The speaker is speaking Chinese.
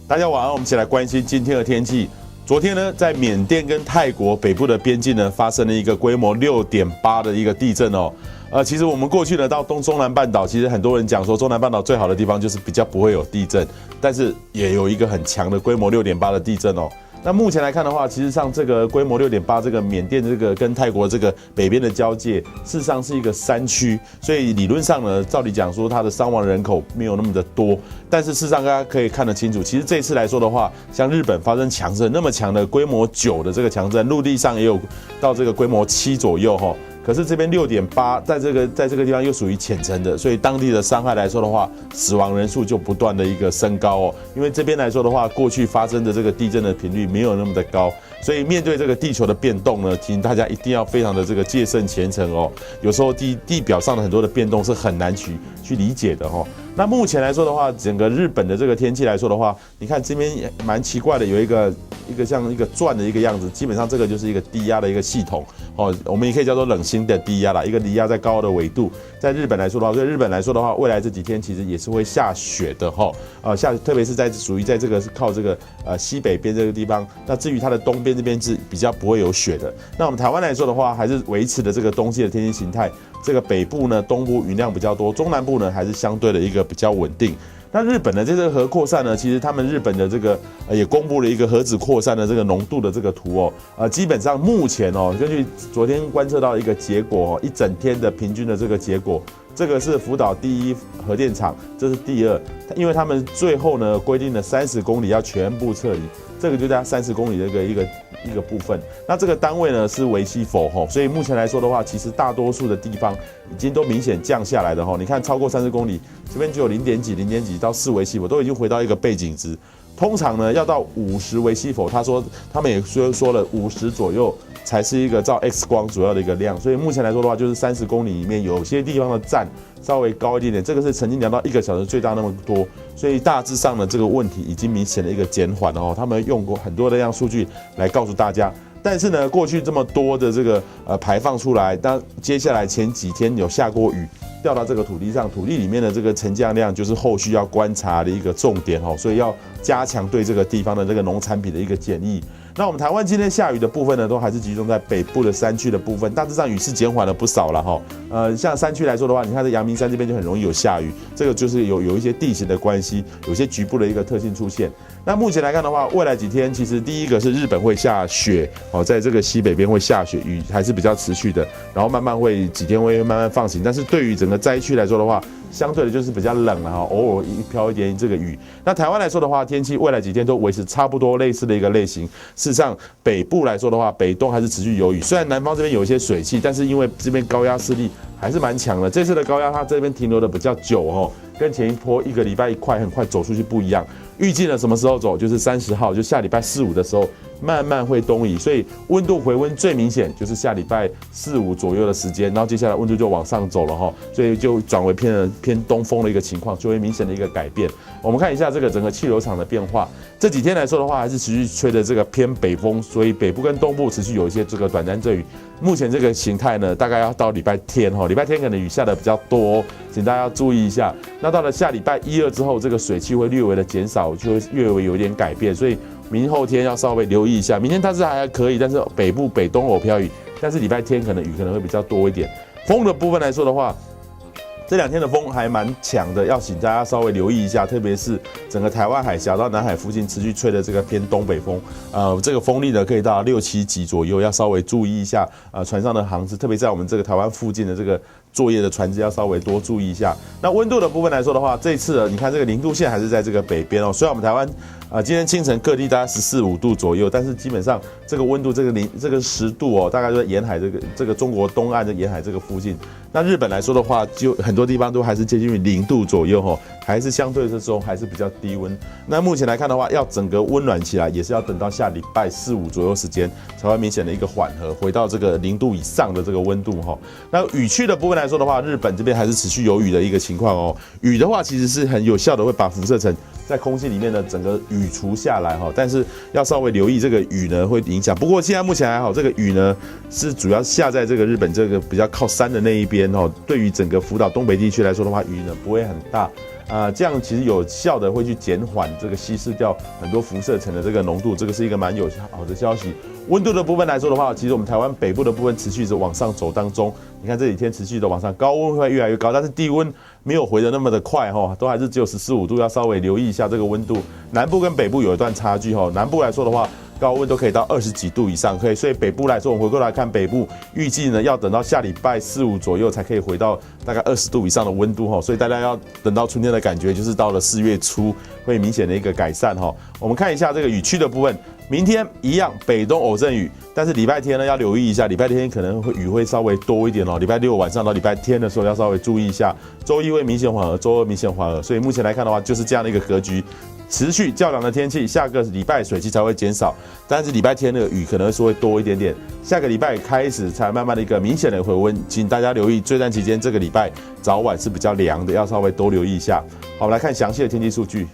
大家晚安，我们一起来关心今天的天气。昨天呢，在缅甸跟泰国北部的边境呢，发生了一个规模6.8的一个地震哦。其实我们过去呢到中南半岛，其实很多人讲说中南半岛最好的地方就是比较不会有地震，但是也有一个很强的规模6.8的地震哦。那目前来看的话，其实上这个规模6.8，这个缅甸这个跟泰国这个北边的交界，事实上是一个山区，所以理论上呢，照理讲说它的伤亡人口没有那么的多，但是事实上大家可以看得清楚，其实这次来说的话，像日本发生强震那么强的规模9的这个强震，陆地上也有到这个规模7左右哈。可是这边6.8，在这个地方又属于浅层的，所以当地的伤害来说的话，死亡人数就不断的一个升高哦。因为这边来说的话，过去发生的这个地震的频率没有那么的高，所以面对这个地球的变动呢，提醒大家一定要非常的这个戒慎虔诚哦。有时候地表上的很多的变动是很难去理解的哦。那目前来说的话，整个日本的这个天气来说的话，你看这边也蛮奇怪的，有一个像一个转的一个样子，基本上这个就是一个低压的一个系统哦，我们也可以叫做冷心的低压啦，一个离压在高的纬度。在日本来说的话，对日本来说的话，未来这几天其实也是会下雪的哈，特别是属于在这个是靠这个西北边这个地方。那至于它的东边这边是比较不会有雪的。那我们台湾来说的话，还是维持的这个冬季的天气形态。这个北部呢，东部云量比较多，中南部呢还是相对的一个比较稳定。那日本的这个核扩散呢，其实他们日本的这个也公布了一个核子扩散的这个浓度的这个图哦，基本上目前哦，根据昨天观测到的一个结果哦，一整天的平均的这个结果，这个是福岛第1核电厂，这是第2，因为他们最后呢规定了30公里要全部撤离，这个就在30公里的一个部分。那这个单位呢是微西弗吼，所以目前来说的话，其实大多数的地方已经都明显降下来的吼。你看超过30公里，这边只有0点几到4微西弗，都已经回到一个背景值。通常呢要到50微西弗，他们也说了50左右才是一个照 X 光主要的一个量。所以目前来说的话，就是30公里里面有些地方的站稍微高一点点，这个是曾经量到1个小时最大那么多，所以大致上呢这个问题已经明显的一个减缓了哦。他们用过很多的这样数据来告诉大家。但是呢，过去这么多的这个排放出来，当接下来前几天有下过雨，掉到这个土地上，土地里面的这个沉降量就是后续要观察的一个重点哦，所以要加强对这个地方的这个农产品的一个检疫。那我们台湾今天下雨的部分呢，都还是集中在北部的山区的部分，大致上雨势减缓了不少了哈。像山区来说的话，你看在阳明山这边就很容易有下雨，这个就是有一些地形的关系，有些局部的一个特性出现。那目前来看的话，未来几天其实第一个是日本会下雪哦，在这个西北边会下雪，雨还是比较持续的，然后慢慢会几天会慢慢放晴。但是对于整个灾区来说的话，相对的就是比较冷了哈，偶尔飘一点这个雨。那台湾来说的话，天气未来几天都维持差不多类似的一个类型。事实上，北部来说的话，北东还是持续有雨，虽然南方这边有一些水汽，但是因为这边高压势力还是蛮强的。这次的高压它这边停留的比较久哦，跟前一波1个礼拜很快走出去不一样。预计呢什么时候走？就是30号，就下礼拜4、5的时候，慢慢会东移，所以温度回温最明显就是下礼拜4、5左右的时间，然后接下来温度就往上走了哈，所以就转为偏东风的一个情况，就会明显的一个改变。我们看一下这个整个气流场的变化，这几天来说的话，还是持续吹的这个偏北风，所以北部跟东部持续有一些这个短暂阵雨。目前这个形态呢，大概要到礼拜天哈，礼拜天可能雨下的比较多，请大家要注意一下。那到了下礼拜1、2之后，这个水汽会略微的减少，就会略微有一点改变，所以明后天要稍微留意一下。明天它是还可以，但是北部北东偶飘雨，但是礼拜天可能雨可能会比较多一点。风的部分来说的话，这2天的风还蛮强的，要请大家稍微留意一下，特别是整个台湾海峡到南海附近持续吹的这个偏东北风，这个风力呢可以到6、7级左右，要稍微注意一下。船上的航次，特别在我们这个台湾附近的这个作业的船只要稍微多注意一下。那温度的部分来说的话，这一次你看这个0度线还是在这个北边哦，虽然我们台湾今天清晨各地大概14、15度左右，但是基本上这个温度这个10度哦，大概就在沿海这个中国东岸的沿海这个附近。那日本来说的话，就很多地方都还是接近于0度左右哦，还是相对的时候还是比较低温。那目前来看的话，要整个温暖起来，也是要等到下礼拜4、5左右时间，才会明显的一个缓和，回到这个0度以上的这个温度哈。那雨区的部分来说的话，日本这边还是持续有雨的一个情况哦。雨的话其实是很有效的，会把辐射层在空气里面的整个雨除下来哈，但是要稍微留意这个雨呢会影响。不过现在目前还好，这个雨呢是主要下在这个日本这个比较靠山的那一边哦。对于整个福岛东北地区来说的话，雨呢不会很大。这样其实有效的会去减缓这个稀释掉很多辐射层的这个浓度，这个是一个蛮有好的消息。温度的部分来说的话，其实我们台湾北部的部分持续是往上走当中，你看这几天持续的往上，高温会越来越高，但是低温没有回的那么的快哈，都还是只有14、15度，要稍微留意一下这个温度。南部跟北部有一段差距哈，南部来说的话，高温都可以到20几度以上，可以，所以北部来说，我们回过来看北部，预计呢要等到下礼拜4、5左右才可以回到大概20度以上的温度哈，所以大家要等到春天的感觉，就是到了4月初会明显的一个改善哈。我们看一下这个雨区的部分，明天一样北东偶阵雨，但是礼拜天呢要留意一下，礼拜天可能雨会稍微多一点哦，礼拜6晚上到礼拜天的时候要稍微注意一下，周一会明显缓和，周二明显缓和，所以目前来看的话就是这样的一个格局。持续较凉的天气，下个礼拜水汽才会减少，但是礼拜天的雨可能是会多一点点。下个礼拜开始才慢慢的一个明显的回温，请大家留意，最短期间这个礼拜早晚是比较凉的，要稍微多留意一下。好，我们来看详细的天气数据。